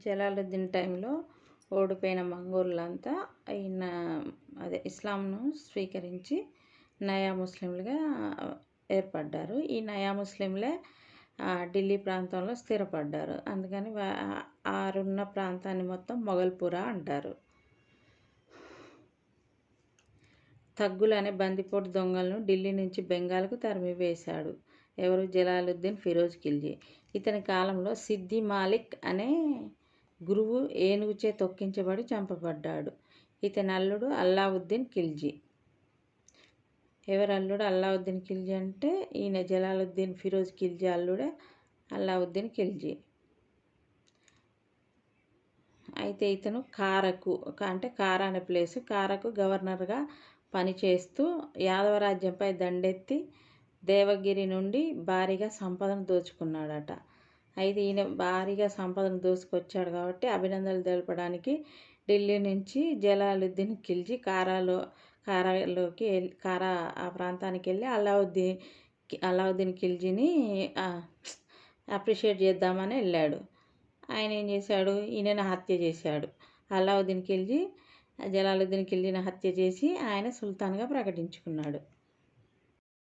జలాలుద్దీన్ టైంలో ఓడిపోయిన మంగోళ్ళంతా ఈయన ఇస్లాంను స్వీకరించి నయా ముస్లింలుగా ఏర్పడ్డారు. ఈ నయా ముస్లింలే ఢిల్లీ ప్రాంతంలో స్థిరపడ్డారు. అందుకని ఆరున్న ప్రాంతాన్ని మొత్తం మొగల్పురా అంటారు. తగ్గులు అనే బందిపోటు దొంగలను ఢిల్లీ నుంచి బెంగాల్కు తరిమివేశాడు. ఎవరు? జలాలుద్దీన్ ఫిరోజ్ ఖిల్జీ. ఇతని కాలంలో సిద్ది మాలిక్ అనే గురువు ఏనుగుచే తొక్కించబడి చంపబడ్డాడు. ఇతని అల్లుడు అల్లావుద్దీన్ ఖిల్జీ. ఎవరు అల్లుడు అల్లావుద్దీన్ ఖిల్జీ అంటే ఈయన జలాలుద్దీన్ ఫిరోజ్ ఖిల్జీ అల్లుడే అల్లావుద్దీన్ ఖిల్జీ. అయితే ఇతను కారా అనే ప్లేసు కారాకు గవర్నర్గా పనిచేస్తూ యాదవ రాజ్యంపై దండెత్తి దేవగిరి నుండి భారీగా సంపదను దోచుకున్నాడట. అయితే ఈయన భారీగా సంపదను దోచుకొచ్చాడు కాబట్టి అభినందనలు తెలపడానికి ఢిల్లీ నుంచి జలాలుద్దీన్ ఖిల్జీ కారా ఆ ప్రాంతానికి వెళ్ళి అల్లావుద్దీన్ ఖిల్జీని అప్రిషియేట్ చేద్దామని వెళ్ళాడు. ఆయన ఏం చేశాడు? ఈయనను హత్య చేశాడు. అల్లావుద్దీన్ ఖిల్జీ జలాలుద్దీన్ ఖిల్జీని హత్య చేసి ఆయన సుల్తాన్గా ప్రకటించుకున్నాడు.